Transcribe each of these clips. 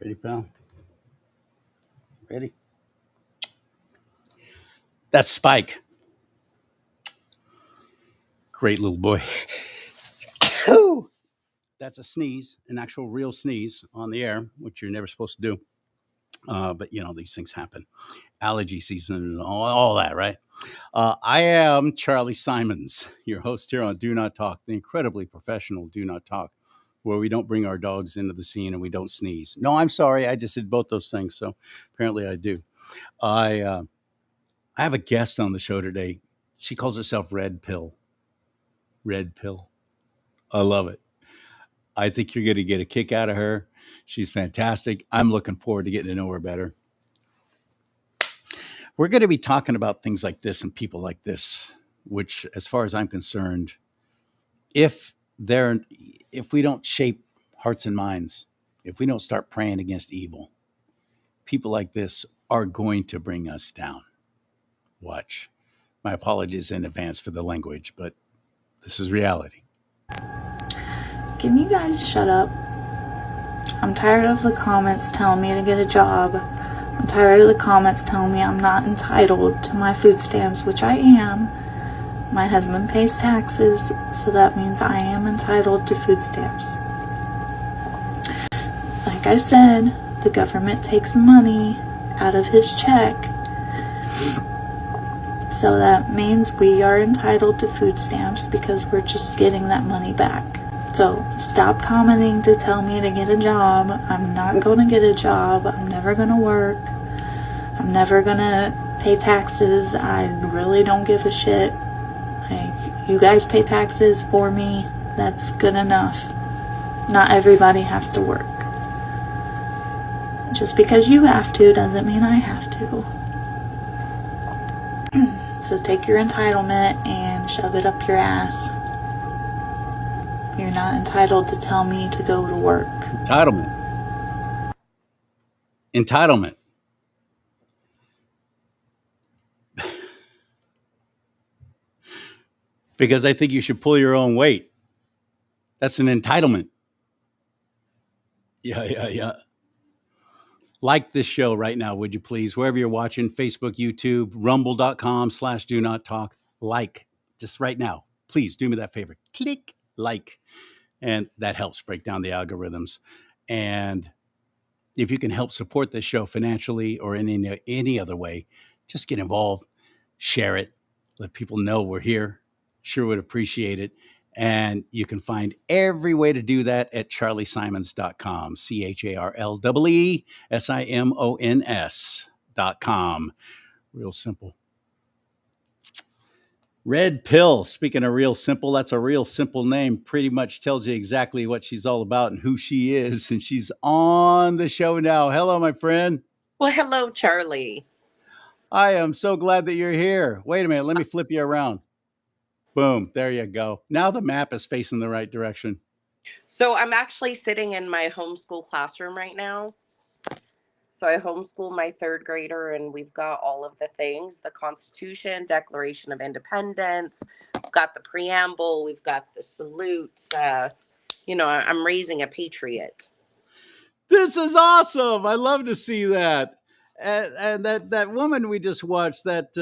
Ready, pal? Ready? That's Spike. Great little boy. That's a sneeze, an actual real sneeze on the air, which you're never supposed to do. But these things happen. Allergy season and all that, right? I am CharLee Simons, your host here on Do Not Talk, the incredibly professional Do Not Talk, where we don't bring our dogs into the scene and we don't sneeze. No, I'm sorry. I just did both those things. So apparently I do. I have a guest on the show today. She calls herself Red Pill. Red Pill. I love it. I think you're going to get a kick out of her. She's fantastic. I'm looking forward to getting to know her better. We're going to be talking about things like this and people like this, which, as far as I'm concerned, if they're if we don't shape hearts and minds, if we don't start praying against evil, people like this are going to bring us down. Watch. My apologies in advance for the language, but this is reality. Can you guys shut up? I'm tired of the comments telling me to get a job. I'm tired of the comments telling me I'm not entitled to my food stamps, which I am. My husband pays taxes, so that means I am entitled to food stamps. Like I said, the government takes money out of his check, so that means we are entitled to food stamps because we're just getting that money back. So stop commenting to tell me to get a job. I'm not going to get a job. I'm never going to work. I'm never going to pay taxes. I really don't give a shit. Like, you guys pay taxes for me. That's good enough. Not everybody has to work. Just because you have to doesn't mean I have to. So take your entitlement and shove it up your ass. You're not entitled to tell me to go to work. Entitlement. Because I think you should pull your own weight. That's an entitlement. Yeah. Like this show right now, would you please? Wherever you're watching, Facebook, YouTube, rumble.com/do not talk. Like, just right now. Please do me that favor. Click like. And that helps break down the algorithms. And if you can help support this show financially or in any other way, just get involved, share it, let people know we're here. Sure would appreciate it. And you can find every way to do that at charleesimons.com, CharLeeSimons.com. Real simple. Red Pill, speaking of real simple, that's a real simple name. Pretty much tells you exactly what she's all about and who she is. And she's on the show now. Hello, my friend. Well, hello, CharLee. I am so glad that you're here. Wait a minute. Let me flip you around. Boom. There you go. Now the map is facing the right direction. So I'm actually sitting in my homeschool classroom right now. So I homeschool my third grader, and we've got all of the things: the Constitution, Declaration of Independence, we've got the preamble, we've got the salutes. I'm raising a patriot. This is awesome. I love to see that. And that woman we just watched, that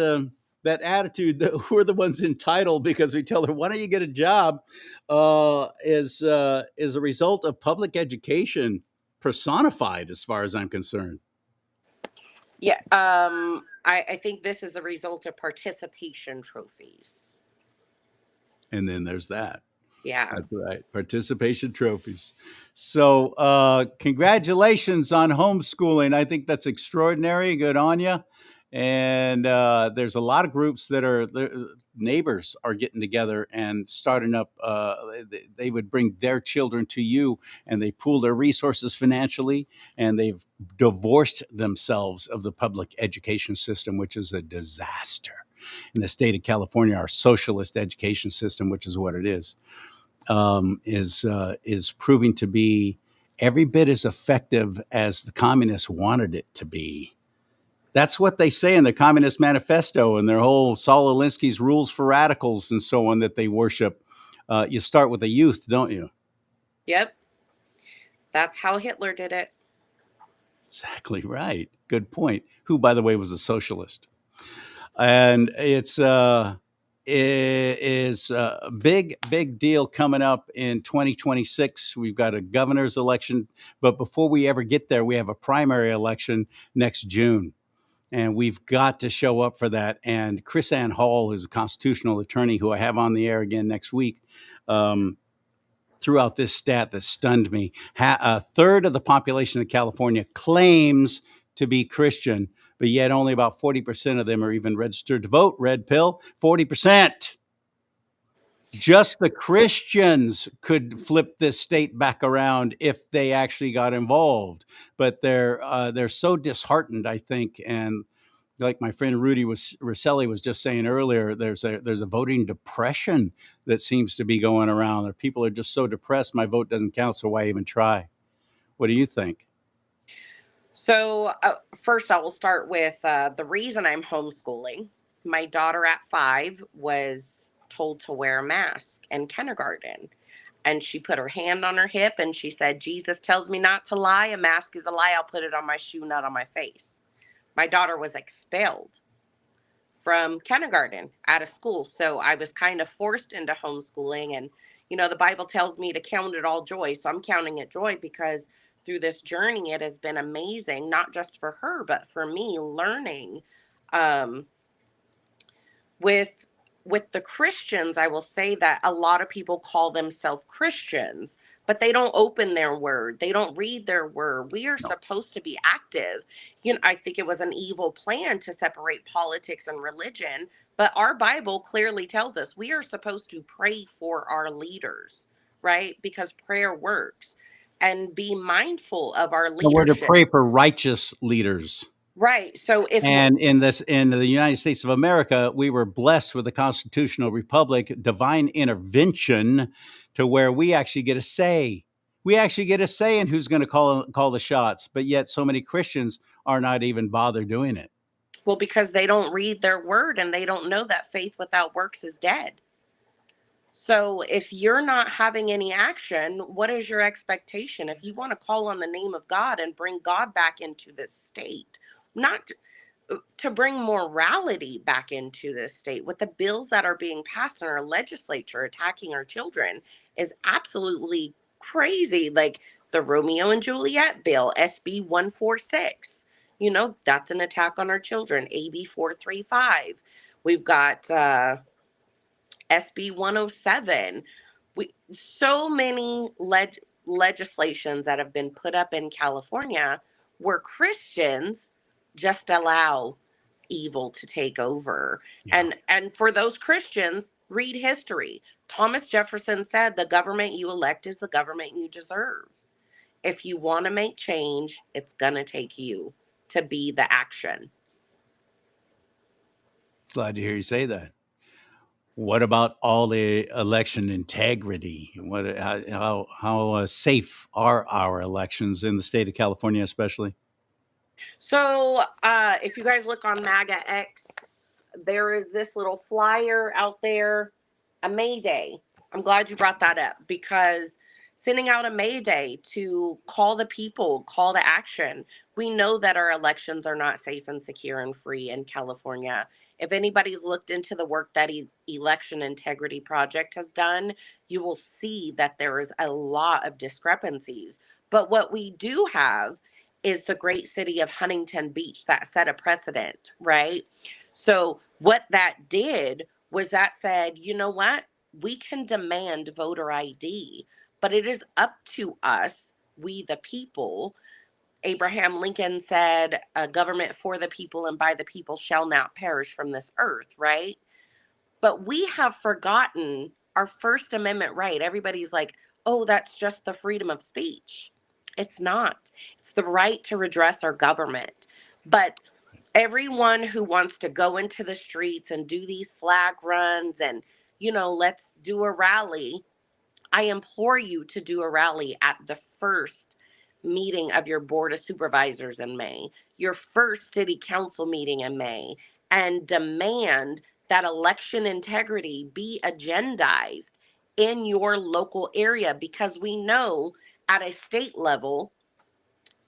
attitude that we're the ones entitled because we tell her, why don't you get a job, is a result of public education personified, as far as I'm concerned. Yeah, I think this is a result of participation trophies. And then there's that. Yeah. That's right. Participation trophies. So, congratulations on homeschooling. I think that's extraordinary. Good on you. And there's a lot of groups that are neighbors are getting together and starting up. They would bring their children to you, and they pool their resources financially, and they've divorced themselves of the public education system, which is a disaster. In the state of California, our socialist education system, which is what it is proving to be every bit as effective as the communists wanted it to be. That's what they say in the Communist Manifesto and their whole Saul Alinsky's rules for radicals and so on that they worship. You start with the youth, don't you? Yep. That's how Hitler did it. Exactly right. Good point. Who, by the way, was a socialist. And it is a big deal coming up in 2026. We've got a governor's election, but before we ever get there, we have a primary election next June. And we've got to show up for that. And Chris Ann Hall, who's a constitutional attorney who I have on the air again next week, threw out this stat that stunned me. A third of the population of California claims to be Christian, but yet only about 40% of them are even registered to vote. Red pill, 40%. Just the Christians could flip this state back around if they actually got involved. But they're so disheartened, I think, and like my friend Rosselli was just saying earlier, there's a voting depression that seems to be going around. Or people are just so depressed, my vote doesn't count, so why even try? What do you think? So, first, I will start with the reason I'm homeschooling. My daughter at 5 was told to wear a mask in kindergarten. And she put her hand on her hip and she said, Jesus tells me not to lie. A mask is a lie. I'll put it on my shoe, not on my face. My daughter was expelled from kindergarten out of school. So I was kind of forced into homeschooling. And, the Bible tells me to count it all joy. So I'm counting it joy because through this journey, it has been amazing, not just for her, but for me learning. Um, with the Christians, I will say that a lot of people call themselves Christians, but they don't open their word. They don't read their word. We are No. supposed to be active. I think it was an evil plan to separate politics and religion, but our Bible clearly tells us we are supposed to pray for our leaders, right? Because prayer works, and be mindful of our So we're to leadership. pray for righteous leaders. Right. So if And in the United States of America, we were blessed with a constitutional republic, divine intervention, to where we actually get a say. We actually get a say in who's going to call the shots. But yet, so many Christians are not even bothered doing it. Well, because they don't read their word and they don't know that faith without works is dead. So if you're not having any action, what is your expectation? If you want to call on the name of God and bring God back into this state, not to bring morality back into this state, with the bills that are being passed in our legislature attacking our children is absolutely crazy. Like the Romeo and Juliet bill, SB 146. That's an attack on our children. AB 435. We've got SB 107. So many legislations that have been put up in California where Christians just allow evil to take over. Yeah. And for those Christians, read history. Thomas Jefferson said the government you elect is the government you deserve. If you want to make change, it's going to take you to be the action. Glad to hear you say that. What about all the election integrity? How safe are our elections in the state of California, especially? So, if you guys look on MAGA X, there is this little flyer out there, a May Day. I'm glad you brought that up because sending out a May Day to call the people, call to action. We know that our elections are not safe and secure and free in California. If anybody's looked into the work that Election Integrity Project has done, you will see that there is a lot of discrepancies. But what we do have is the great city of Huntington Beach that set a precedent, right? So, what that did was that said, you know what? We can demand voter ID, but it is up to us, we the people. Abraham Lincoln said, a government for the people and by the people shall not perish from this earth, right? But we have forgotten our First Amendment right. Everybody's like, oh, that's just the freedom of speech. It's not. It's the right to redress our government. But everyone who wants to go into the streets and do these flag runs and, let's do a rally, I implore you to do a rally at the first meeting of your board of supervisors in May, your first city council meeting in May, and demand that election integrity be agendized in your local area because we know at a state level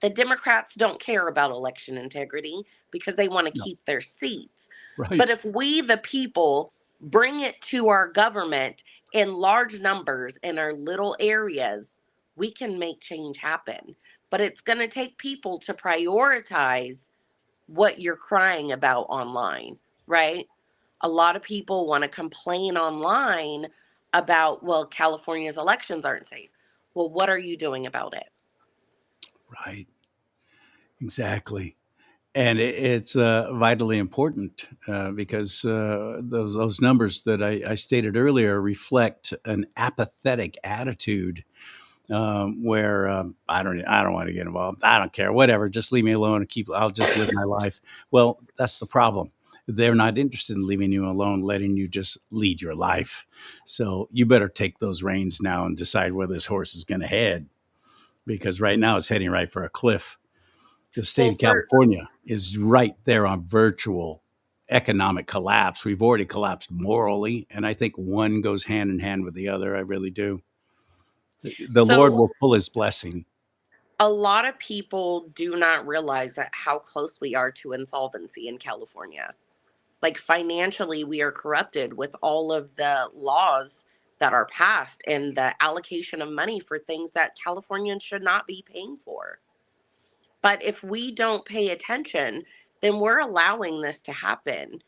The Democrats don't care about election integrity because they want to No. keep their seats. But Right. if we, the people, bring it to our government in large numbers in our little areas, we can make change happen. But it's going to take people to prioritize what you're crying about online, right? A lot of people want to complain online about, well, California's elections aren't safe. Well, what are you doing about it? Right. Exactly. And it's vitally important because those numbers that I stated earlier reflect an apathetic attitude where I don't want to get involved. I don't care. Whatever. Just leave me alone and I'll just live my life. Well, that's the problem. They're not interested in leaving you alone, letting you just lead your life. So you better take those reins now and decide where this horse is going to head, because right now it's heading right for a cliff. The state Well, of for California is right there on virtual economic collapse. We've already collapsed morally, and I think one goes hand in hand with the other. I really do. The Lord so will pull his blessing. a lot of people do not realize that how close we are to insolvency in California. Like financially, we are corrupted with all of the laws that are passed and the allocation of money for things that Californians should not be paying for. But if we don't pay attention, then we're allowing this to happen.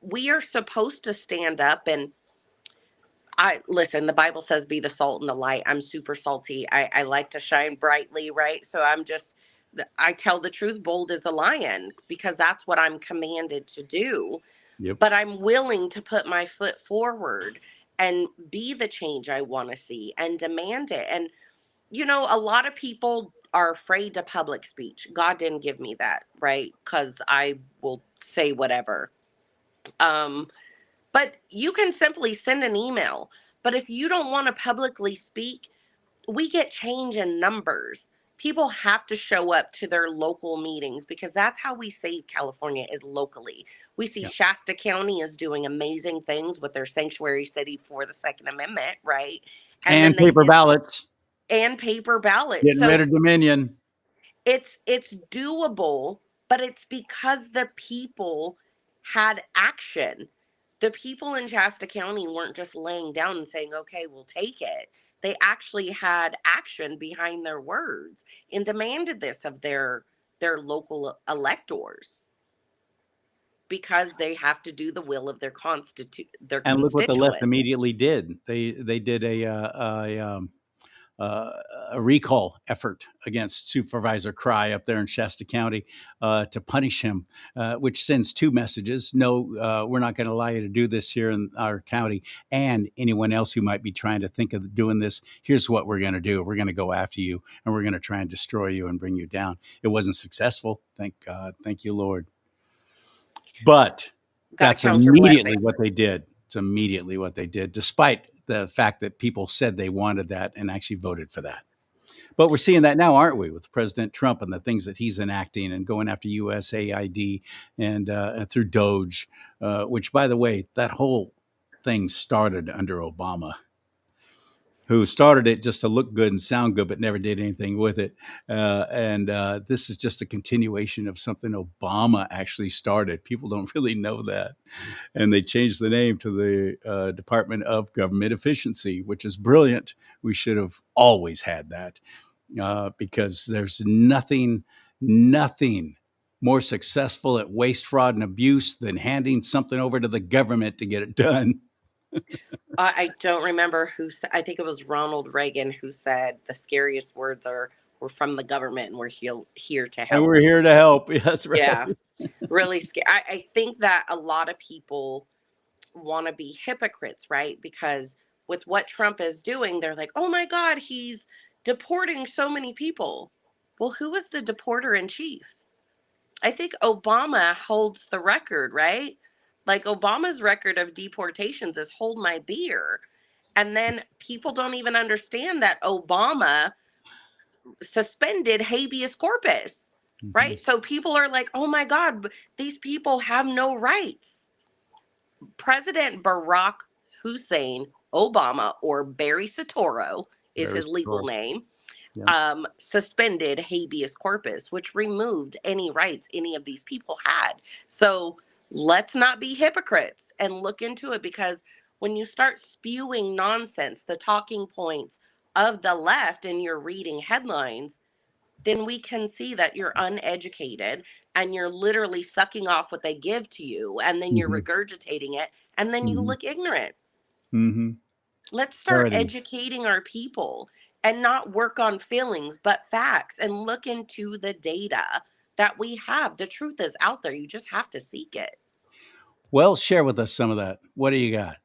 We are supposed to stand up and I listen, the Bible says be the salt and the light. I'm super salty. I like to shine brightly, right? So I tell the truth bold as a lion because that's what I'm commanded to do. Yep. But I'm willing to put my foot forward and be the change I want to see and demand it. And a lot of people are afraid to public speech. God didn't give me that, right? Cuz I will say whatever. Um but you can simply send an email. But if you don't want to publicly speak, we get change in numbers. People have to show up to their local meetings because that's how we save California is locally. We see Yeah. Shasta County is doing amazing things with their sanctuary city for the Second Amendment, right? And And then they paper did ballots, and paper ballots. getting So rid of Dominion. it's doable, but it's because the people had action. The people in Shasta County weren't just laying down and saying, okay, we'll take it. They actually had action behind their words and demanded this of their local electors because they have to do the will of their And look what the left constituents. immediately did. They did uh, a recall effort against Supervisor Cry up there in Shasta County to punish him, which sends two messages. No, we're not going to allow you to do this here in our county. And anyone else who might be trying to think of doing this, here's what we're going to do. We're going to go after you and we're going to try and destroy you and bring you down. It wasn't successful. Thank God. Thank you, Lord. But Got to that's count your immediately blessings. what they did. It's immediately what they did, despite the fact that people said they wanted that and actually voted for that. But we're seeing that now, aren't we, with President Trump and the things that he's enacting and going after USAID and through Doge, which, by the way, that whole thing started under Obama, who started it just to look good and sound good, but never did anything with it. And this is just a continuation of something Obama actually started. People don't really know that. And they changed the name to the Department of Government Efficiency, which is brilliant. We should have always had that because there's nothing more successful at waste, fraud, and abuse than handing something over to the government to get it done. I don't remember who said, I think it was Ronald Reagan who said the scariest words are, we're from the government and we're here to And help. we're here to help. That's right. Yeah, really scary. I think that a lot of people want to be hypocrites, right? Because with what Trump is doing, they're like, oh my God, he's deporting so many people. Well, who was the deporter in chief? I think Obama holds the record, right? Like Obama's record of deportations is hold my beer. And then people don't even understand that Obama suspended habeas corpus, Mhm. right? So people are like, oh my God, these people have no rights. President Barack Hussein Obama, or Barry Soetoro is Very his legal sure. name, Yeah. suspended habeas corpus, which removed any rights any of these people had. So let's not be hypocrites and look into it, because when you start spewing nonsense, the talking points of the left, and you're reading headlines, then we can see that you're uneducated and you're literally sucking off what they give to you, and then you're Hmm. regurgitating it, and then you Hmm. look ignorant. Hmm. Let's start Parody. educating our people and not work on feelings, but facts, and look into the data that we have. The truth is out there. You just have to seek it. Well, share with us some of that. What do you got?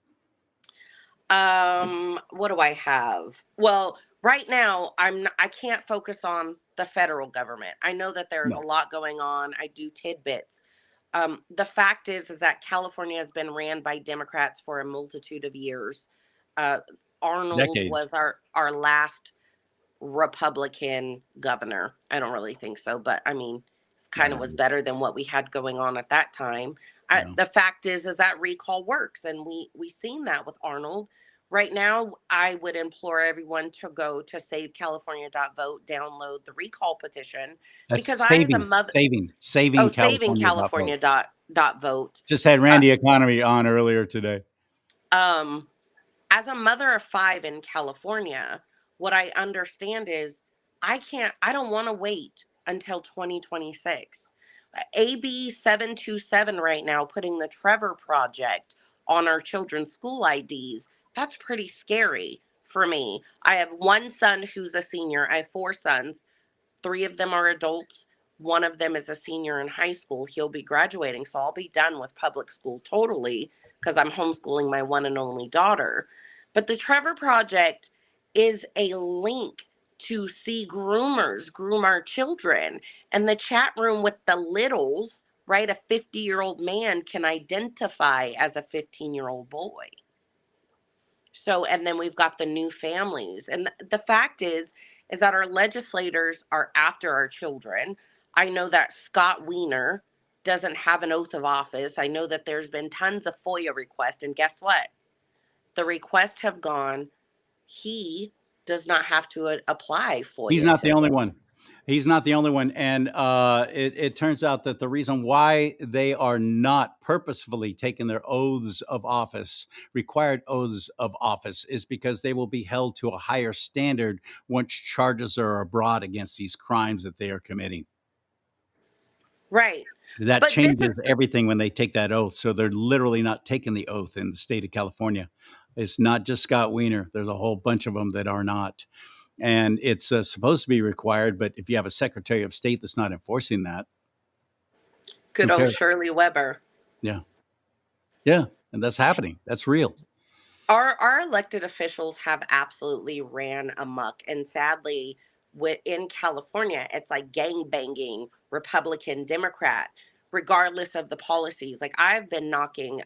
What do I have? Well, right now I can't focus on the federal government. I know that there's a No. lot going on. I do tidbits. The fact is that California has been ran by Democrats for a multitude of years. Uh, Arnold Decades. was our last Republican governor. I don't really think so, but I mean, it I kind of don't was know. better than what we had going on at that time. Yeah. The fact is that recall works, and we seen that with Arnold. Right now, I would implore everyone to go to savecalifornia.vote, download the recall petition, because That's I, as a mother, saving oh, California vote. savingcalifornia.vote. Just had Uh, Randy Economy on earlier today. um, as a mother of five in California, what I understand is I don't want to wait until 2026. AB 727 right now, putting the Trevor Project on our children's school IDs, that's pretty scary for me. I have one son who's a senior, I have four sons. Three of them are adults. One of them is a senior in high school. He'll be graduating, so I'll be done with public school totally, because I'm homeschooling my one and only daughter. But the Trevor Project is a link to see groomers groom our children. And the chat room with the littles, right? A 50-year-old man can identify as a 15-year-old boy. So, and then we've got the new families. And the fact is that our legislators are after our children. I know that Scott Wiener doesn't have an oath of office. I know that there's been tons of FOIA requests. And guess what? The requests have gone. He does not have to apply He's FOIA not to the only them. one. He's not the only one. And it turns out that the reason why they are not purposefully taking their oaths of office, required oaths of office, is because they will be held to a higher standard once charges are brought against these crimes that they are committing. Right. That But this is changes everything when they take that oath. So they're literally not taking the oath in the state of California. It's not just Scott Wiener. There's a whole bunch of them that are not. And it's supposed to be required, but if you have a Secretary of State that's not enforcing that, good who old cares? Shirley Weber. Yeah, yeah, and that's happening. That's real. Our elected officials have absolutely ran amok, and sadly, in California, it's like gang banging, Republican, Democrat, regardless of the policies. Like I've been knocking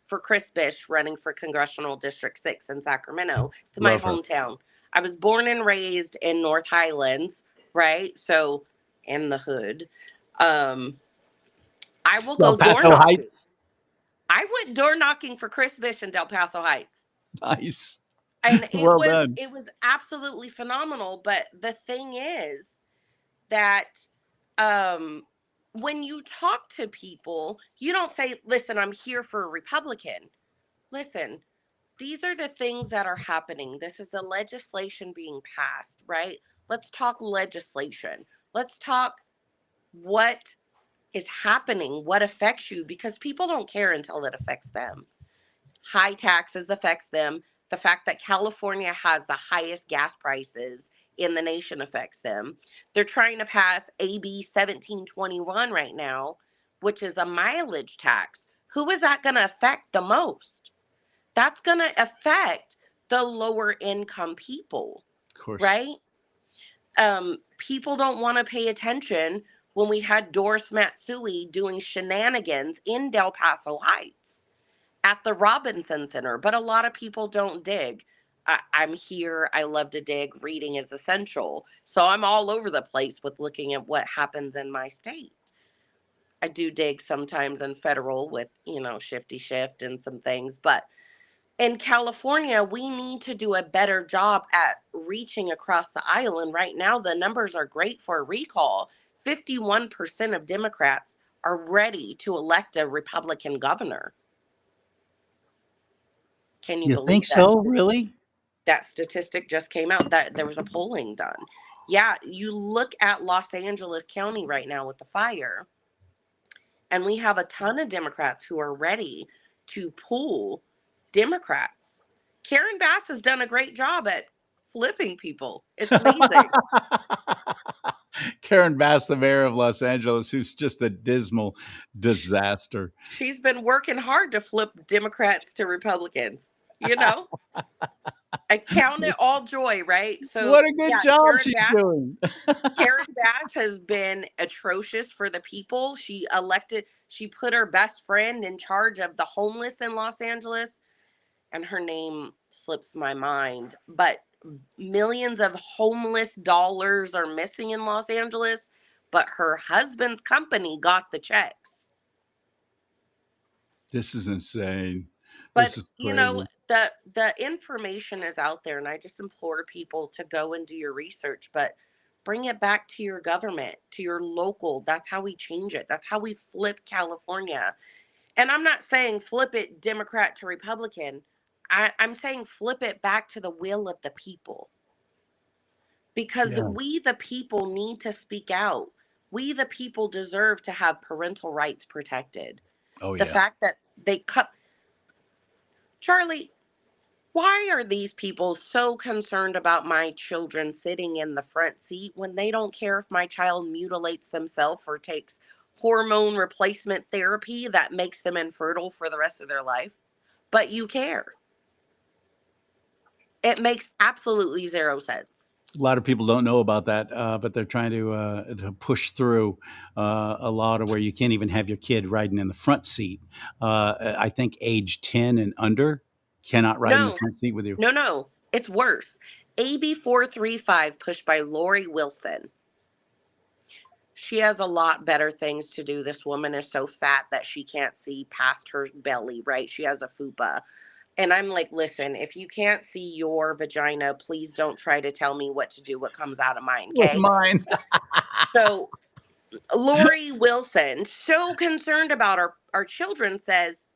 for Chris Bish, running for Congressional District 6 in Sacramento. It's my Love her. hometown. I was born and raised in North Highlands, right? So in the hood. Um, I will Del go door Paso knocking. Heights. I went door knocking for Chris Bish in Del Paso Heights, Nice. and it Well was done. it was absolutely phenomenal. But the thing is that um when you talk to people, you don't say, listen, I'm here for a Republican. Listen, these are the things that are happening. This is the legislation being passed, right? Let's talk legislation. Let's talk what is happening, what affects you, because people don't care until it affects them. High taxes affects them. The fact that California has the highest gas prices in the nation affects them. They're trying to pass AB 1721 right now, which is a mileage tax. Who is that going to affect the most? That's going to affect the lower income people, Of course. right? People don't want to pay attention when we had Doris Matsui doing shenanigans in Del Paso Heights at the Robinson Center, but a lot of people don't dig. I'm here. I love to dig. Reading is essential. So I'm all over the place with looking at what happens in my state. I do dig sometimes in federal with, Shifty Shift and some things, but In California, we need to do a better job at reaching across the aisle. And right now, the numbers are great for a recall. 51% of Democrats are ready to elect a Republican governor. Can you You think believe that? so? Really? That statistic just came out that there was a polling done. Yeah, you look at Los Angeles County right now with the fire, and we have a ton of Democrats who are ready to pull Democrats. Karen Bass has done a great job at flipping people. It's amazing. Karen Bass, the mayor of Los Angeles, who's just a dismal disaster. She's been working hard to flip Democrats to Republicans. You know, I count it all joy, right? So, What a good yeah, job she's doing. Karen Bass has been atrocious for the people. She put her best friend in charge of the homeless in Los Angeles, and her name slips my mind. But millions of homeless dollars are missing in Los Angeles, but her husband's company got the checks. This is insane. But This is you know, crazy. the information is out there, and I just implore people to go and do your research, but bring it back to your government, to your local. That's how we change it. That's how we flip California. And I'm not saying flip it Democrat to Republican. I'm saying flip it back to the will of the people. Because Yeah. we, the people, need to speak out. We, the people, deserve to have parental rights protected. Oh, The yeah. fact that they cut. CharLee, why are these people so concerned about my children sitting in the front seat when they don't care if my child mutilates themselves or takes hormone replacement therapy that makes them infertile for the rest of their life? But you care. It makes absolutely zero sense. A lot of people don't know about that, but they're trying to push through a law to where you can't even have your kid riding in the front seat. I think age 10 and under cannot ride in the No, front seat with you. no. It's worse. AB 435, pushed by Lori Wilson. She has a lot better things to do. This woman is so fat that she can't see past her belly, right? She has a fupa. And I'm like, listen, if you can't see your vagina, please don't try to tell me what to do, what comes out of mine, With okay? mine. So Lori Wilson, so concerned about our children, says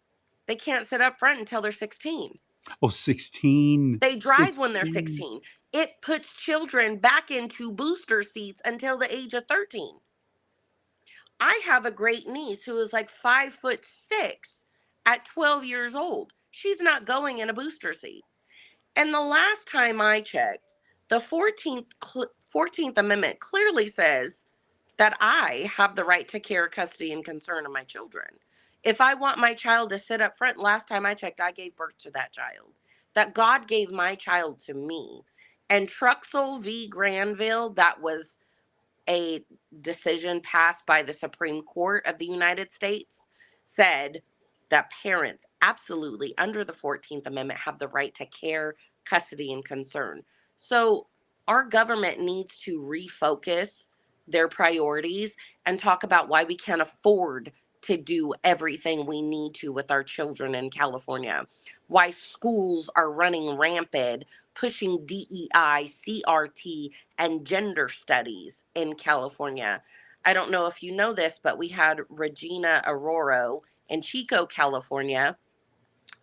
they can't sit up front until they're 16. Oh, 16. They drive when they're 16. 16. It puts children back into booster seats until the age of 13. I have a great niece who is like 5'6" at 12 years old. She's not going in a booster seat. And the last time I checked, the 14th Amendment clearly says that I have the right to care, custody, and concern of my children. If I want my child to sit up front, last time I checked, I gave birth to that child. That God gave my child to me. And Truxell v. Granville, that was a decision passed by the Supreme Court of the United States, said that parents absolutely under the 14th Amendment have the right to care, custody, and concern. So our government needs to refocus their priorities and talk about why we can't afford to do everything we need to with our children in California, why schools are running rampant, pushing DEI, CRT, and gender studies in California. I don't know if you know this, but we had Regina Arroyo in Chico, California.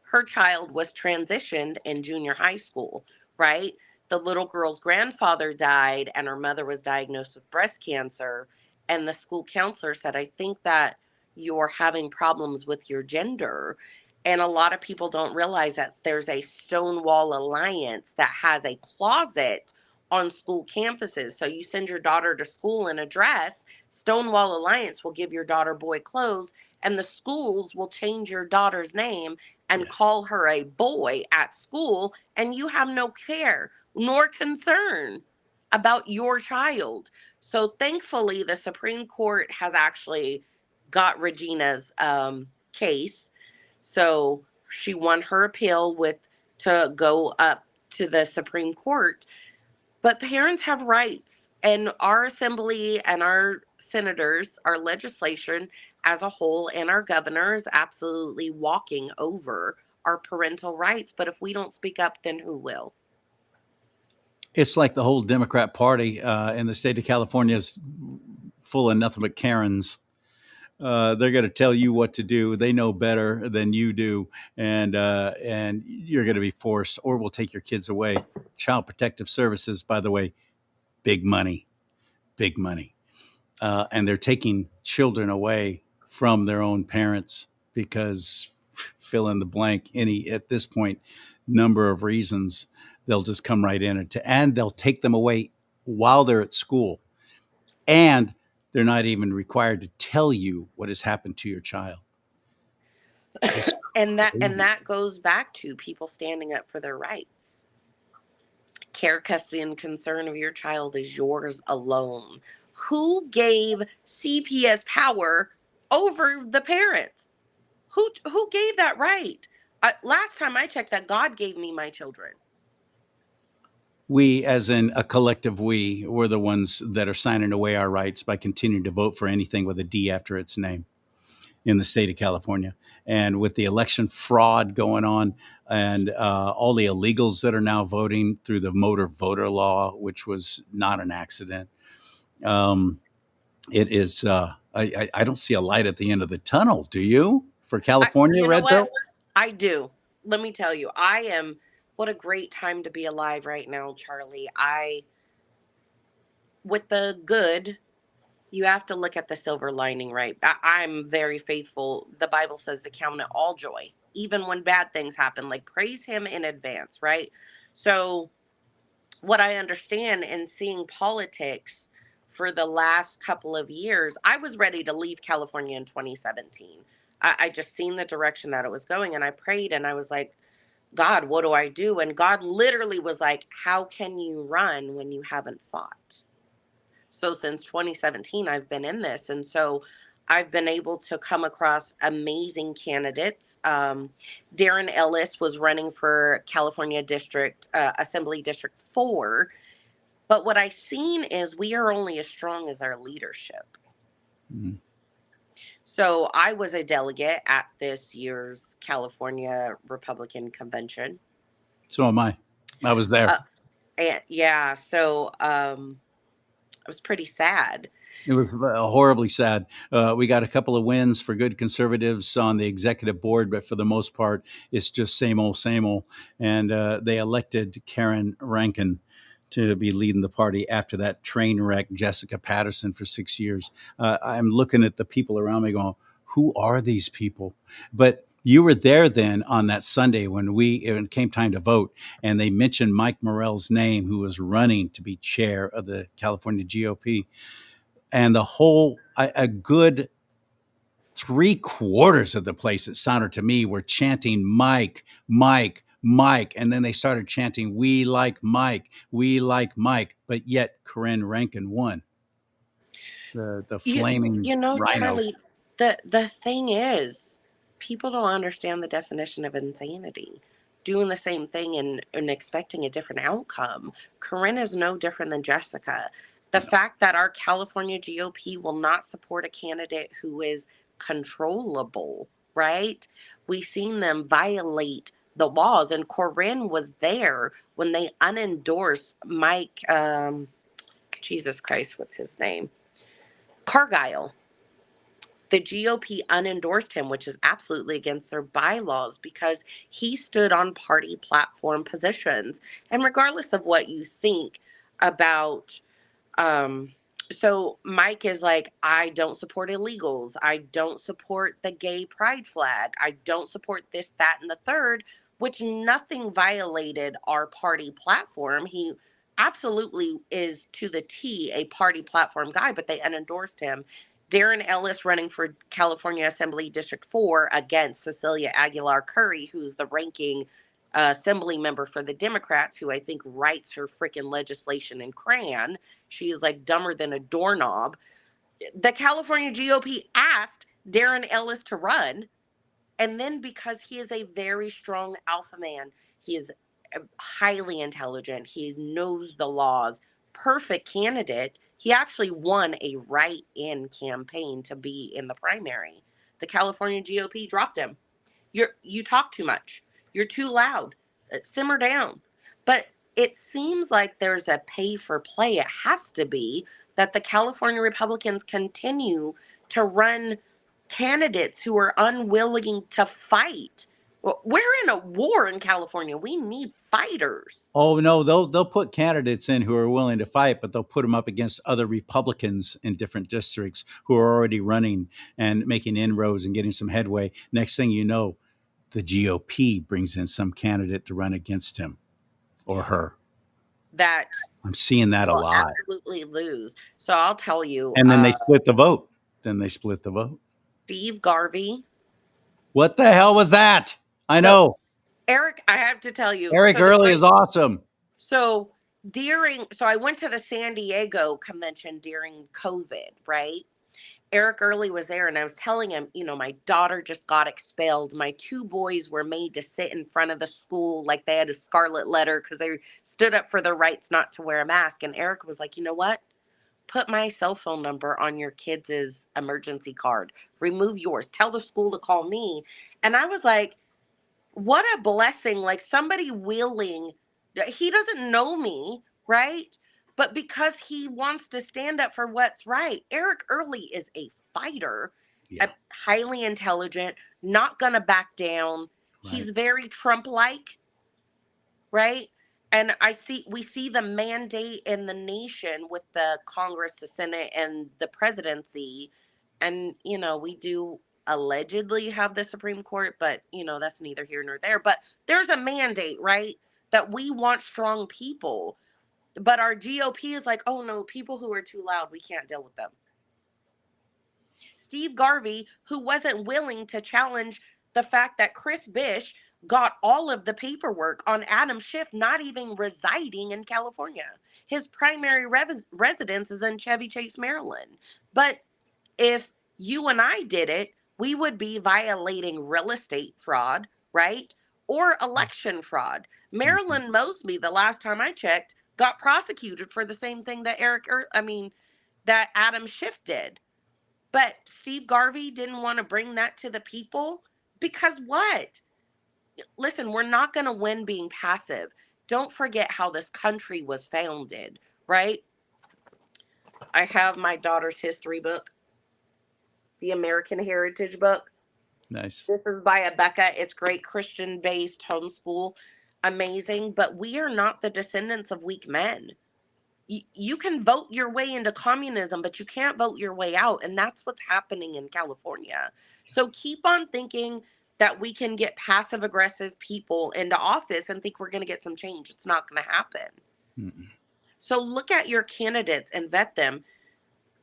Her child was transitioned in junior high school, right? The little girl's grandfather died and her mother was diagnosed with breast cancer. And the school counselor said, I think that you're having problems with your gender. And a lot of people don't realize that there's a Stonewall Alliance that has a closet on school campuses. So you send your daughter to school in a dress, Stonewall Alliance will give your daughter boy clothes, and the schools will change your daughter's name and Yes. call her a boy at school, and you have no care nor concern about your child. So thankfully, the Supreme Court has actually got Regina's case. So she won her appeal with to go up to the Supreme Court. But parents have rights, and our assembly and our senators, our legislation as a whole, and our governor is absolutely walking over our parental rights. But if we don't speak up, then who will? It's like the whole Democrat Party in the state of California is full of nothing but Karens. They're going to tell you what to do. They know better than you do, and you're going to be forced, or we'll take your kids away. Child Protective Services, by the way, big money, big money, and they're taking children away from their own parents because fill in the blank. Any at this point, number of reasons they'll just come right in and they'll take them away while they're at school, and they're not even required to tell you what has happened to your child. It's And crazy. that goes back to people standing up for their rights. Care, custody, and concern of your child is yours alone. Who gave CPS power over the parents? Who gave that right? Last time I checked, that God gave me my children. We, as in a collective we, we're the ones that are signing away our rights by continuing to vote for anything with a D after its name in the state of California. And with the election fraud going on and all the illegals that are now voting through the motor voter law, which was not an accident, um, it is, I don't see a light at the end of the tunnel. Do you? For California, You know Red what? Belt? I do. Let me tell you, I am. What a great time to be alive right now, Charlie. With the good, you have to look at the silver lining, right? I'm very faithful. The Bible says to count it all joy, even when bad things happen. Like, praise Him in advance, right? So, what I understand in seeing politics for the last couple of years, I was ready to leave California in 2017. I just seen the direction that it was going, and I prayed, and I was like, God, what do I do? And God literally was like, how can you run when you haven't fought? So since 2017, I've been in this. And so I've been able to come across amazing candidates. Darren Ellis was running for California District, Assembly District 4. But what I've seen is we are only as strong as our leadership. Mhm. So I was a delegate at this year's California Republican Convention. So am I. I was there. Uh, and yeah, so it was pretty sad. It was horribly sad. We got a couple of wins for good conservatives on the executive board, but for the most part, it's just same old, same old. And they elected Karen Rankin to be leading the party after that train wreck, Jessica Patterson, for 6 years. I'm looking at the people around me going, who are these people? But you were there then on that Sunday when it came time to vote, and they mentioned Mike Morell's name, who was running to be chair of the California GOP, and a good three-quarters of the place, it sounded to me, were chanting Mike, Mike, Mike, and then they started chanting we like Mike, we like Mike, but yet Corinne Rankin won, the You flaming you know, rhino. Charlie, the thing is, people don't understand the definition of insanity. Doing the same thing and expecting a different outcome. Corinne is no different than Jessica. The No. fact that our California GOP will not support a candidate who is controllable, right? We've seen them violate the laws, and Corinne was there when they unendorsed Mike. Jesus Christ, what's his name? Cargile. The GOP unendorsed him, which is absolutely against their bylaws because he stood on party platform positions. And regardless of what you think about, um, so Mike is like, I don't support illegals. I don't support the gay pride flag. I don't support this, that, and the third, which nothing violated our party platform. He absolutely is to the T a party platform guy, but they unendorsed him. Darren Ellis running for California Assembly District 4 against Cecilia Aguilar Curry, who's the ranking assembly member for the Democrats, who I think writes her freaking legislation in crayon. She is like dumber than a doorknob. The California GOP asked Darren Ellis to run. And then because he is a very strong alpha man, he is highly intelligent, he knows the laws, perfect candidate. He actually won a write in campaign to be in the primary. The California GOP dropped him. You talk too much. You're too loud. Simmer down. But it seems like there's a pay for play. It has to be that the California Republicans continue to run candidates who are unwilling to fight. We're in a war in California. We need fighters. Oh no, they'll put candidates in who are willing to fight, but they'll put them up against other Republicans in different districts who are already running and making inroads and getting some headway. Next thing you know, the GOP brings in some candidate to run against him or her. That I'm seeing that a will lot. absolutely lose. So I'll tell you, And then they split the vote. Then they split the vote. Steve Garvey. What the hell was that? I So know. Eric, I have to tell you. Eric Early is awesome. So I went to the San Diego convention during COVID, right? Eric Early was there, and I was telling him, my daughter just got expelled. My two boys were made to sit in front of the school like they had a scarlet letter because they stood up for their rights not to wear a mask. And Eric was like, you know what? Put my cell phone number on your kids' emergency card. Remove yours. Tell the school to call me. And I was like, what a blessing. Like somebody willing, he doesn't know me, right? But because he wants to stand up for what's right. Eric Early is a fighter, Yeah. highly intelligent, not gonna back down. Right. He's very Trump-like, right? And we see the mandate in the nation with the Congress, the Senate, and the presidency. And, we do allegedly have the Supreme Court, but, that's neither here nor there. But there's a mandate, right? That we want strong people. But our GOP is like, oh no, people who are too loud, we can't deal with them. Steve Garvey, who wasn't willing to challenge the fact that Chris Bish got all of the paperwork on Adam Schiff not even residing in California. His primary residence is in Chevy Chase, Maryland. But if you and I did it, we would be violating real estate fraud, right? Or election fraud. Marilyn Mosby, the last time I checked, got prosecuted for the same thing that that Adam Schiff did. But Steve Garvey didn't want to bring that to the people because what? Listen, we're not going to win being passive. Don't forget how this country was founded, right? I have my daughter's history book, the American Heritage book. Nice. This is by Abeka. It's great, Christian-based homeschool. Amazing. But we are not the descendants of weak men. You can vote your way into communism, but you can't vote your way out. And that's what's happening in California. So keep on thinking that we can get passive aggressive people into office and think we're going to get some change. It's not going to happen. Mm-mm. So look at your candidates and vet them.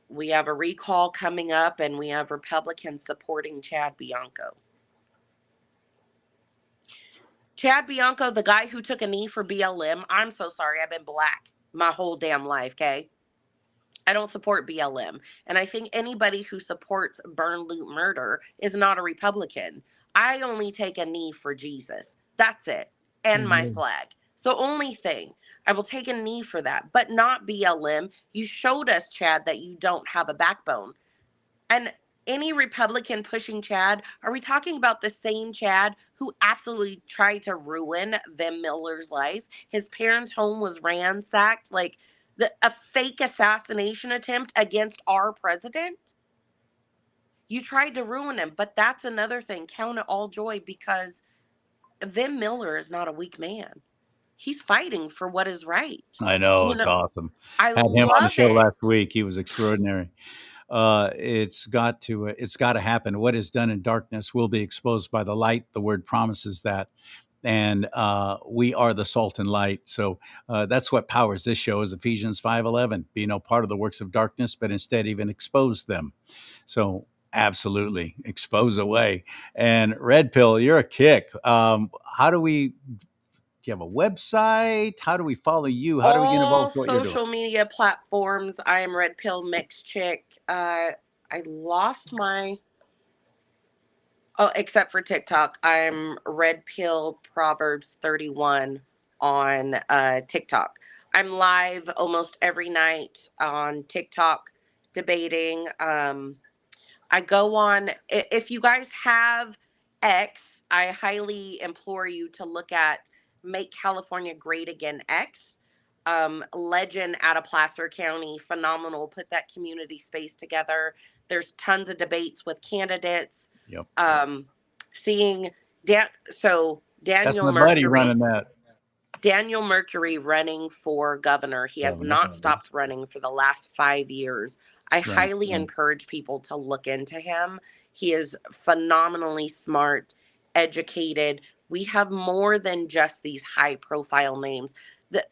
We have a recall coming up, and we have Republicans supporting Chad Bianco. Chad Bianco, the guy who took a knee for BLM. I'm so sorry. I've been black my whole damn life, okay? I don't support BLM. And I think anybody who supports burn, loot, murder is not a Republican. I only take a knee for Jesus. That's it. And my flag. So only thing. I will take a knee for that, but not BLM. You showed us, Chad, that you don't have a backbone. And any Republican pushing Chad, are we talking about the same Chad who absolutely tried to ruin Vem Miller's life? His parents' home was ransacked, like a fake assassination attempt against our president. You tried to ruin him, but that's another thing. Count it all joy because Vem Miller is not a weak man. He's fighting for what is right. I know, it's awesome. I had him on the show it. last week. He was extraordinary. It's got to happen. What is done in darkness will be exposed by the light. The word promises that. And we are the salt and light. So that's what powers this show is Ephesians 5:11. Be no part of the works of darkness, but instead even expose them. So absolutely expose away. And Red Pill, you're a kick. Do you have a website? How do we follow you? How do we get involved with what you're doing? Social media platforms. I am Red Pill Mixed Chick. I lost my... Oh, except for TikTok. I'm Red Pill Proverbs 31 on TikTok. I'm live almost every night on TikTok debating. I go on... If you guys have X, I highly implore you to look at Make California Great Again X. Legend out of Placer County, phenomenal. Put that community space together. There's tons of debates with candidates. Yep. Seeing so That's Daniel my buddy Mercury. running that. Daniel Mercury running for governor. He has Governor. not stopped running for the last 5 years. I Right. highly encourage people to look into him. He is phenomenally smart, educated. We have more than just these high profile names.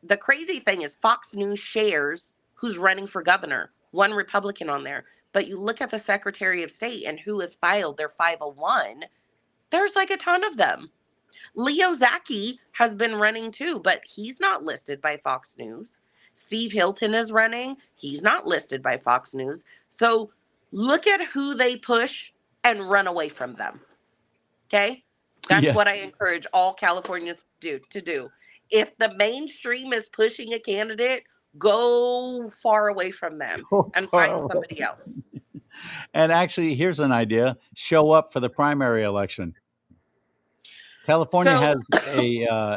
The crazy thing is Fox News shares who's running for governor, one Republican on there. But you look at the Secretary of State and who has filed their 501, there's like a ton of them. Leo Zaki has been running too, but he's not listed by Fox News. Steve Hilton is running. He's not listed by Fox News. So look at who they push and run away from them. Okay? That's Yeah. what I encourage all Californians to do. If the mainstream is pushing a candidate, go far away from them and find somebody else. And actually, here's an idea: show up for the primary election. California So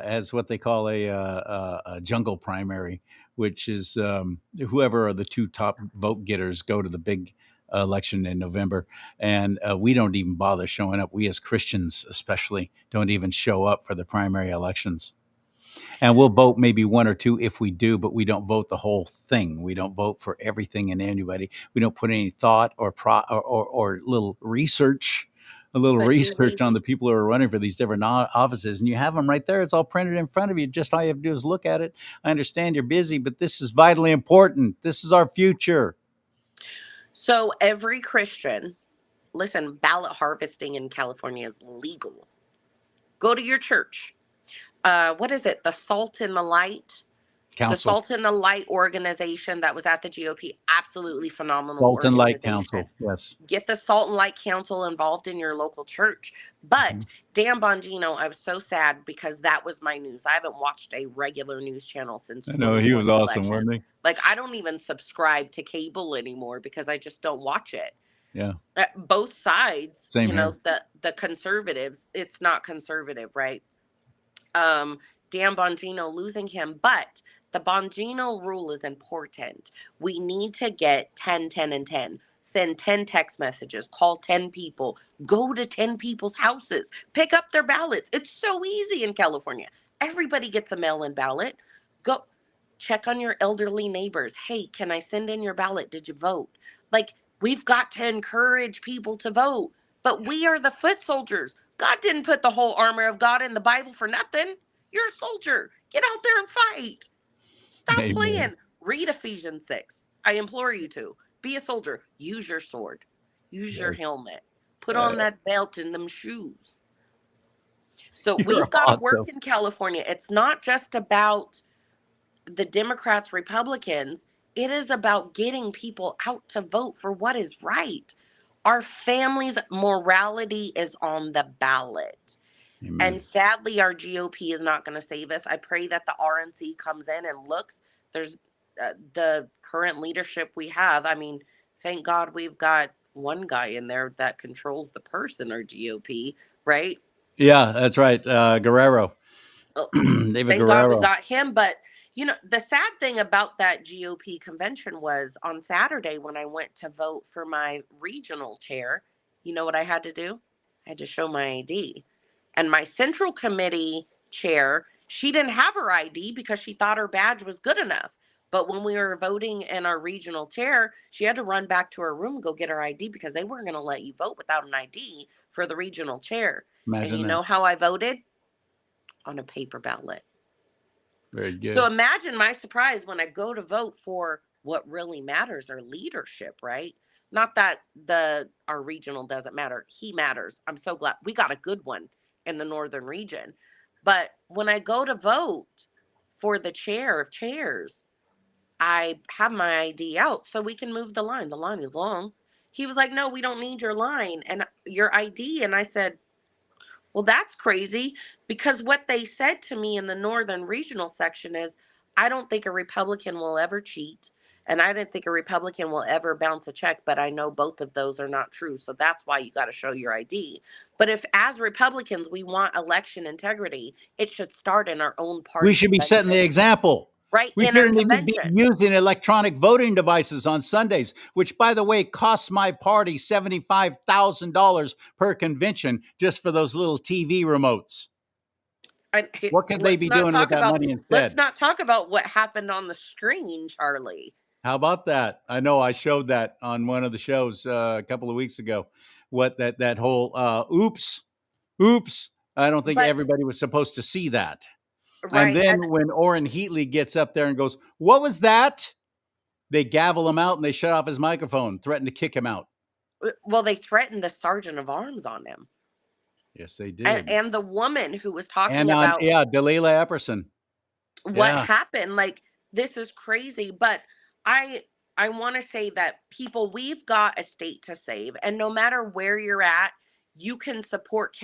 has what they call a jungle primary, which is whoever are the two top vote getters go to the big election in November, and we don't even bother showing up. We as Christians, especially, don't even show up for the primary elections. And we'll vote maybe one or two if we do, but we don't vote the whole thing. We don't vote for everything and anybody. We don't put any thought or little research, a little but do research we on the people who are running for these different offices. And you have them right there. It's all printed in front of you. Just all you have to do is look at it. I understand you're busy, but this is vitally important. This is our future. so every Christian, listen, ballot harvesting in California is legal. Go to your church. What is it? The Salt and the Light? The Council, Salt and the Light organization that was at the GOP. Absolutely phenomenal Salt and Light organization. Council. Yes. Get the Salt and Light Council involved in your local church. But Mhm. Dan Bongino, I was so sad because that was my news. I haven't watched a regular news channel since I know he was 2020 awesome, election. wasn't he? Like, I don't even subscribe to cable anymore because I just don't watch it. Yeah. Both sides, Same here. the conservatives, it's not conservative, right? Dan Bongino losing him, but the Bongino rule is important. We need to get 10, 10, and 10. Send 10 text messages, call 10 people, go to 10 people's houses, pick up their ballots. It's so easy in California. Everybody gets a mail in ballot. Go check on your elderly neighbors. Hey, can I send in your ballot? Did you vote? Like, we've got to encourage people to vote, but we are the foot soldiers. God didn't put the whole armor of God in the Bible for nothing. You're a soldier. Get out there and fight. Stop Amen. playing. Read Ephesians 6. I implore you to. Be a soldier. Use your sword. Use your Yes. helmet. Put on that belt and them shoes. So You're we've got to work awesome. in California. It's not just about the Democrats, Republicans. It is about getting people out to vote for what is right. Our families' morality is on the ballot. Amen. And sadly, our GOP is not going to save us. I pray that the RNC comes in and looks. There's the current leadership we have. I mean, thank God we've got one guy in there that controls the purse in our GOP, right? Yeah, that's right. Guerrero, Well, David thank God we Guerrero. got him. But, the sad thing about that GOP convention was on Saturday when I went to vote for my regional chair, you know what I had to do? I had to show my ID. And my central committee chair, she didn't have her ID because she thought her badge was good enough. But when we were voting in our regional chair, she had to run back to her room and go get her ID because they weren't going to let you vote without an ID for the regional chair. And Imagine you that. know how I voted? On a paper ballot. Very good. So imagine my surprise when I go to vote for what really matters, our leadership, right? Not that our regional doesn't matter. He matters. I'm so glad we got a good one in the northern region. But when I go to vote for the chair of chairs, I have my ID out so we can move the line. The line is long. He was like, "No, we don't need your line and your ID." And I said, well, that's crazy because what they said to me in the northern regional section is I don't think a Republican will ever cheat. And I didn't think a Republican will ever bounce a check, but I know both of those are not true. So that's why you got to show your ID. But if, as Republicans, we want election integrity, it should start in our own We party should be setting the convention, example. right? We In our shouldn't even be convention. using electronic voting devices on Sundays, which, by the way, costs my party $75,000 per convention just for those little TV remotes. What could they Let's be not doing with talk that about money let's instead? not talk about what happened on the screen, CharLee. How about that? I know I showed that on one of the shows a couple of weeks ago. What that whole oops. I don't think But everybody was supposed to see that. And right, then and when Orrin Heatley gets up there and goes, "What was that?" They gavel him out and they shut off his microphone, threaten to kick him out. well, they threatened the sergeant of arms on him, Yes, they did. and the woman who was talking And on, about yeah, Delilah Epperson. what Yeah, happened. Like, this is crazy. But i I want to say that, people, we've got a state to save, and no matter where you're at, you can support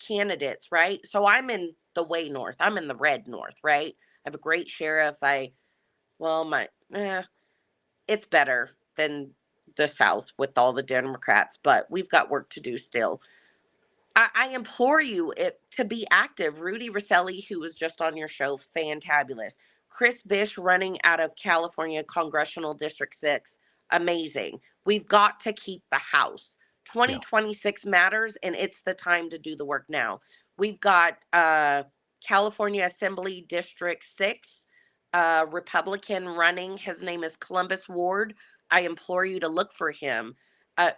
candidates, right? So I'm in the way north, I'm in the red north, right? I have a great sheriff. Well, my it's better than the south with all the Democrats, but we've got work to do still. I implore you to be active. Rudy Rosselli, who was just on your show, fantabulous. Chris Bish, running out of California Congressional District 6, amazing. We've got to keep the House. yeah. 2026 matters, and it's the time to do the work now. We've got California Assembly District 6, Republican running. His name is Columbus Ward. I implore you to look for him.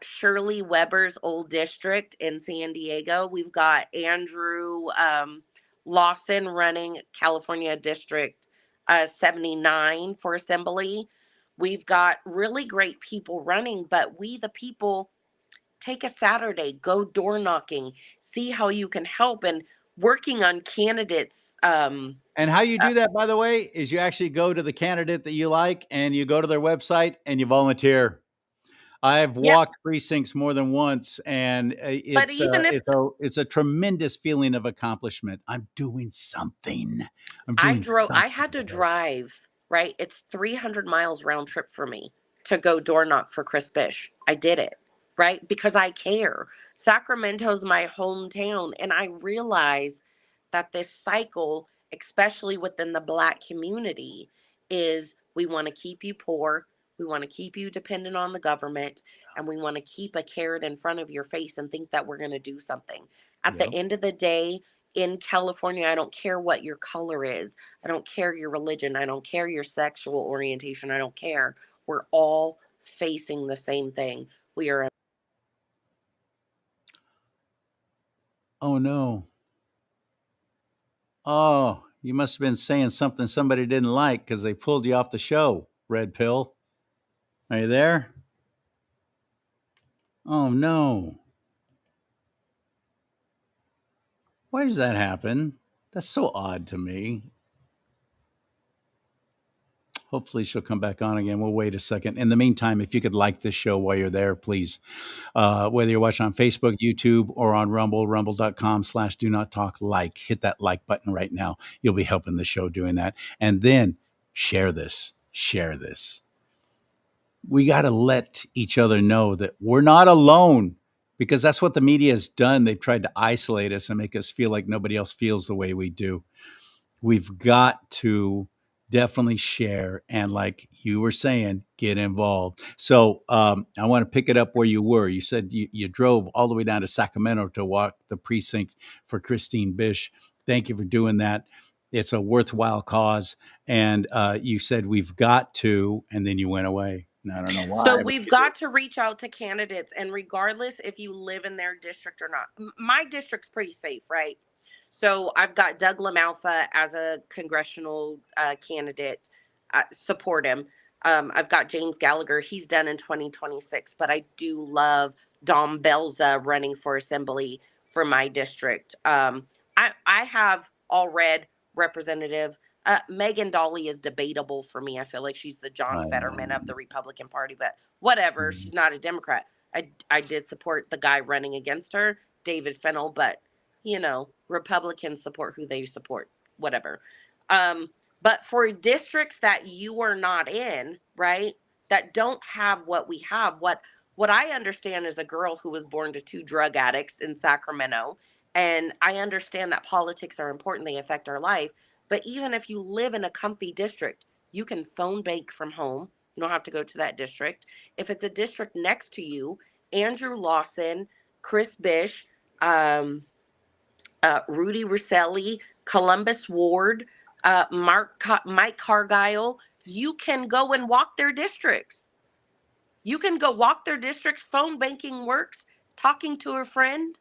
Shirley Weber's old district in San Diego. We've got Andrew Lawson running California District 79 for Assembly. We've got really great people running, but we, the people, take a Saturday, go door knocking, see how you can help, and working on candidates. And how you do that, by the way, is you actually go to the candidate that you like and you go to their website and you volunteer. I've Yeah, walked precincts more than once, and but even if it's a tremendous feeling of accomplishment. I'm doing something. I'm doing I something. had to drive, right? It's 300 miles round trip for me to go door knock for Chris Bish. I did it, right? Because I care. Sacramento's my hometown. And I realize that this cycle, especially within the Black community, is we want to keep you poor. We want to keep you dependent on the government. And we want to keep a carrot in front of your face and think that we're going to do something. At the Yep. end of the day, in California, I don't care what your color is. I don't care your religion. I don't care your sexual orientation. I don't care. We're all facing the same thing. We are. Oh no. Oh, you must have been saying something somebody didn't like because they pulled you off the show, Red Pill. Are you there? Oh no. Why does that happen? That's so odd to me. Hopefully she'll come back on again. We'll wait a second. In the meantime, if you could like this show while you're there, please. Whether you're watching on Facebook, YouTube, or on Rumble, rumble.com/do not talk, hit that like button right now. You'll be helping the show doing that. And then share this. Share this. We got to let each other know that we're not alone, because that's what the media has done. They've tried to isolate us and make us feel like nobody else feels the way we do. We've got to definitely share and, like you were saying, get involved. So I want to pick it up where you were. You said you drove all the way down to Sacramento to walk the precinct for Christine Bish. Thank you for doing that. It's a worthwhile cause. And you said we've got to, and then you went away. And I don't know So why, but we've you did. got to reach out to candidates, and regardless if you live in their district or not, my district's pretty safe, right? So I've got Doug LaMalfa as a congressional candidate. Support him. I've got James Gallagher. He's done in 2026, but I do love Dom Belza running for assembly for my district. I have all red representative. Megan Dolly is debatable for me. I feel like she's the John I Fetterman of know. the Republican Party, but whatever. She's not a Democrat. I did support the guy running against her, David Fennell, but Republicans support who they support, whatever. But for districts that you are not in, right? that don't have what we have. What I understand is a girl who was born to two drug addicts in Sacramento, and I understand that politics are important, they affect our life, but even if you live in a comfy district, you can phone bank from home. You don't have to go to that district. If it's a district next to you, Andrew Lawson, Chris Bish, um, Rudy Rosselli, Columbus Ward, Mike Cargile, you can go and walk their districts. You can go walk their districts. Phone banking works. Talking to a friend,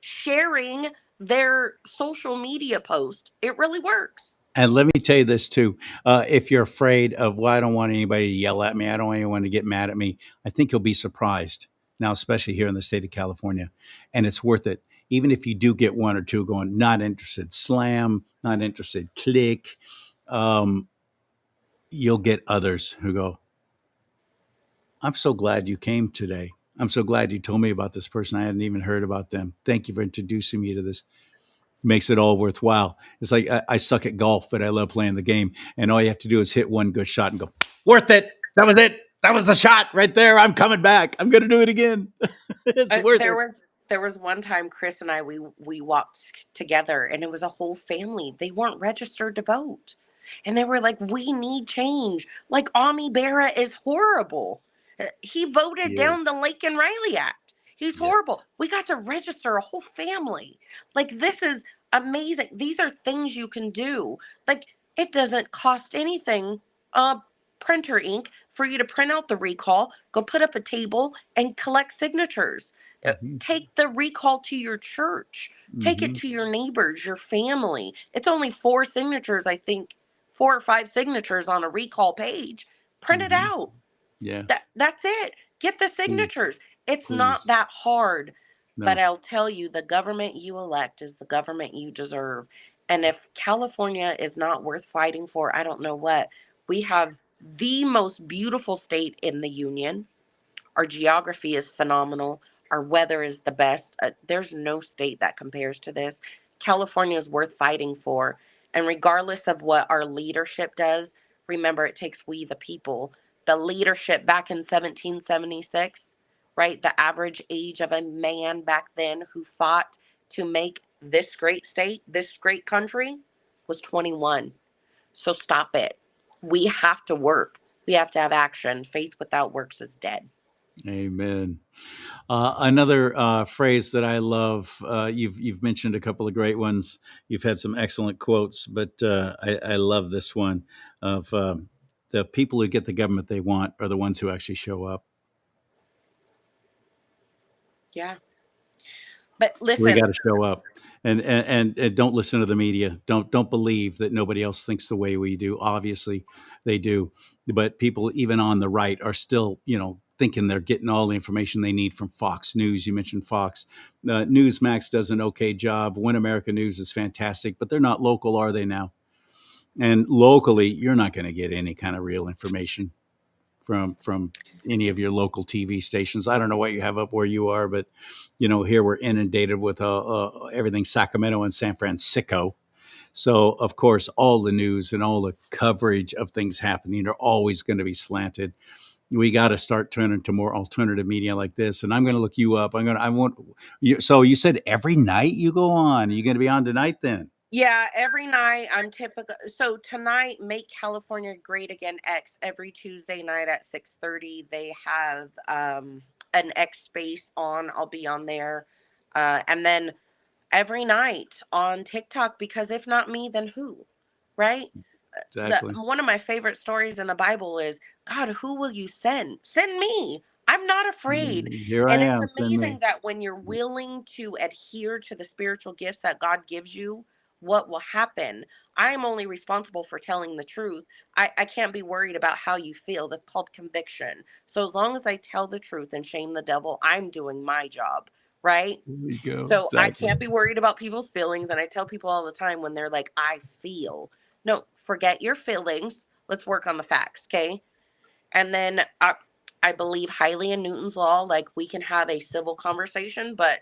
sharing their social media post. It really works. And let me tell you this too. If you're afraid of, well, I don't want anybody to yell at me, I don't want anyone to get mad at me, I think you'll be surprised now, especially here in the state of California. And it's worth it. Even if you do get one or two going, not interested, slam, not interested, click, um, you'll get others who go, I'm so glad you came today. I'm so glad you told me about this person. I hadn't even heard about them. Thank you for introducing me to this. Makes it all worthwhile. It's like I suck at golf, but I love playing the game. And all you have to do is hit one good shot and go, worth it. That was it. That was the shot right there. I'm coming back. I'm going to do it again. It's worth There it. was one time Chris and I we walked together, and it was a whole family. They weren't registered to vote, and they were like, "We need change." Like Ami Berra is horrible. He voted Yeah. down the Lake and Riley Act. He's Yes. horrible. We got to register a whole family. Like this is amazing. These are things you can do. Like it doesn't cost anything. Printer ink for you to print out the recall, go put up a table and collect signatures. Mm-hmm. Take the recall to your church, take it Mm-hmm. to your neighbors, your family. It's only four signatures, I think, 4 or 5 signatures on a recall page. Print it Mm-hmm. out. Yeah. That's it. Get the Please. signatures. It's not Please. that hard. But No. I'll tell you, the government you elect is the government you deserve. And if California is not worth fighting for, I don't know what. We have the most beautiful state in the union. Our geography is phenomenal. Our weather is the best. There's no state that compares to this. California is worth fighting for. And regardless of what our leadership does, remember it takes we, the people. The leadership back in 1776, right? The average age of a man back then who fought to make this great state, this great country, was 21. So stop it. We have to work. We have to have action. Faith without works is dead. Amen. Another phrase that I love. You've mentioned a couple of great ones. You've had some excellent quotes, but I love this one of the people who get the government they want are the ones who actually show up. Yeah. But We listen, got to show up, and don't listen to the media. Don't believe that nobody else thinks the way we do. Obviously, they do, but people even on the right are still, thinking they're getting all the information they need from Fox News. You mentioned Fox. Newsmax does an okay job. One America News is fantastic, but they're not local, are they now? And locally, you're not going to get any kind of real information from any of your local TV stations. I don't know what you have up where you are, but here we're inundated with everything Sacramento and San Francisco. So of course, all the news and all the coverage of things happening are always going to be slanted. We got to start turning to more alternative media like this. And I'm going to look you up. I want you. So you said every night you go on. Are you going to be on tonight then? yeah, every night I'm typical. So tonight, Make California Great Again X every Tuesday night at 6:30. They have an X space on. I'll be on there, and then every night on TikTok because if not me, then who, right? Exactly. One of my favorite stories in the Bible is, God, who will you send? Send me. I'm not afraid. Here I And it's am. Send amazing me. that when you're willing to adhere to the spiritual gifts that God gives you, what will happen? I'm only responsible for telling the truth. I can't be worried about how you feel. That's called conviction. So as long as I tell the truth and shame the devil, I'm doing my job, right? There we go. So I Exactly. can't be worried about people's feelings. And I tell people all the time when they're like, I feel. No, forget your feelings. Let's work on the facts, okay? And then I believe highly in Newton's law. Like we can have a civil conversation, but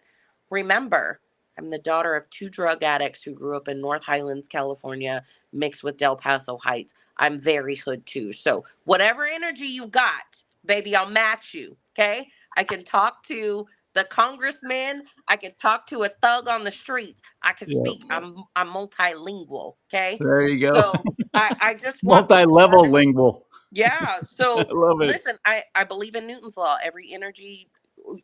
remember, I'm the daughter of two drug addicts who grew up in North Highlands, California, mixed with Del Paso Heights. I'm very hood too. So whatever energy you got, baby, I'll match you. Okay. I can talk to the congressman. I can talk to a thug on the streets. I can Yeah. speak. I'm multilingual. Okay. There you go. So I just want people to Multi-level understand. lingual. Yeah. I So love it. listen, I believe in Newton's law. Every energy,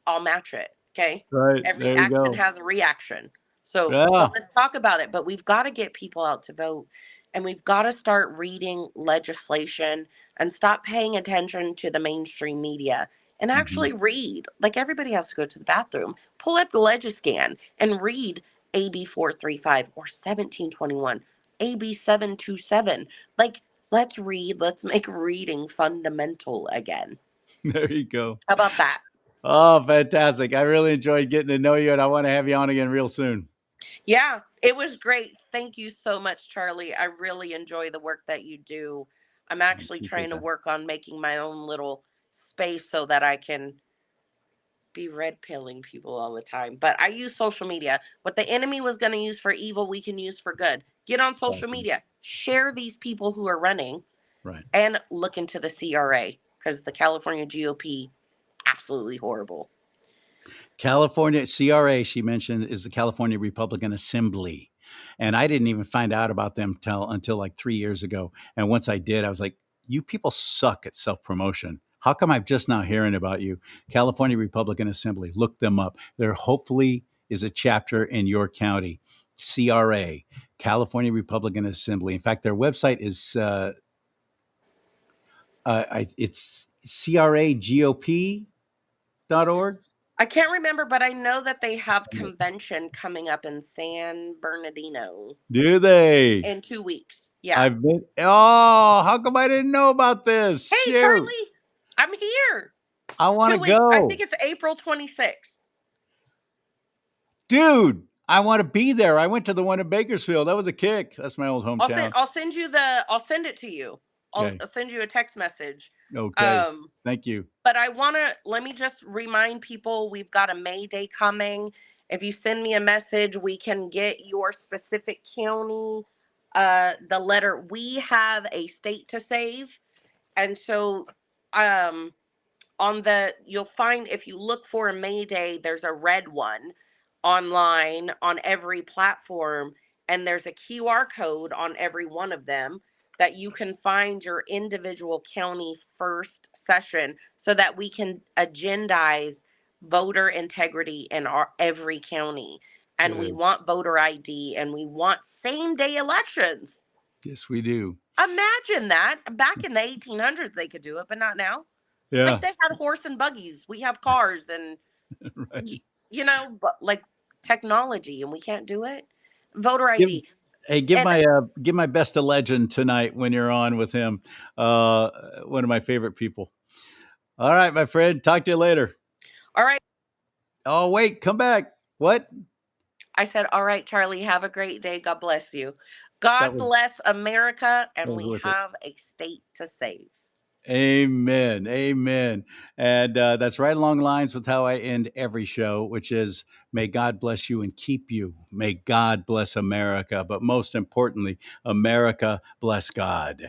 I'll match it. Okay. Right. Every There you action go. has a reaction. So Yeah. let's talk about it. But we've got to get people out to vote, and we've got to start reading legislation and stop paying attention to the mainstream media and Mhm. actually read. Like everybody has to go to the bathroom. Pull up the Legiscan and read AB 435 or 1721, AB 727. Like, let's read. Let's make reading fundamental again. There you go. How about that? Oh, fantastic. I really enjoyed getting to know you, and I want to have you on again real soon. Yeah, it was great. Thank you so much, CharLee. I really enjoy the work that you do. I'm I actually trying appreciate to that. work on making my own little space so that I can be red pilling people all the time. But I use social media. What the enemy was going to use for evil, we can use for good. Get on social Exactly. media, share these people who are running, Right. and look into the CRA because the California GOP, absolutely horrible. California CRA, she mentioned, is the California Republican Assembly. And I didn't even find out about them until like 3 years ago. And once I did, I was like, you people suck at self promotion. How come I'm just now hearing about you? California Republican Assembly. Look them up. There hopefully is a chapter in your county. CRA, California Republican Assembly. In fact, their website is it's cragop.org. I can't remember, but I know that they have convention coming up in San Bernardino Do they? in 2 weeks. Yeah. I've been. Oh, how come I didn't know about this? Hey, Shoot, CharLee, I'm here. I want to 2 weeks. I go, think it's April 26th. dude. I want to be there. I went to the one in Bakersfield. That was a kick. That's my old I'll send hometown. I'll send you the I'll send it to you. Okay. I'll send you a text message. Okay. Um Thank you. but I want to let me just remind people we've got a May Day coming. If you send me a message, we can get your specific county the letter. We have a state to save. And so um on the you'll find if you look for a May Day, there's a red one online on every platform, and there's a QR code on every one of them that you can find your individual county first session so that we can agendize voter integrity in our every county. And we Good. want voter ID and we want same day elections. Yes, we do. Imagine that. Back in the 1800s they could do it, but not now. Like Yeah. they had horse and buggies. We have cars and Right. but like technology and we can't do it. Voter Give, ID. hey, And give my best to Legend tonight when you're on with him. One of my favorite people. All right, my friend. Talk to you later. all right, Oh, wait, come back. What? I said, all right, CharLee, have a great day. God bless you. That God was bless America, that and was we worth it. have a state to save. Amen. Amen. And that's right along lines with how I end every show, which is may God bless you and keep you. May God bless America. But most importantly, America bless God.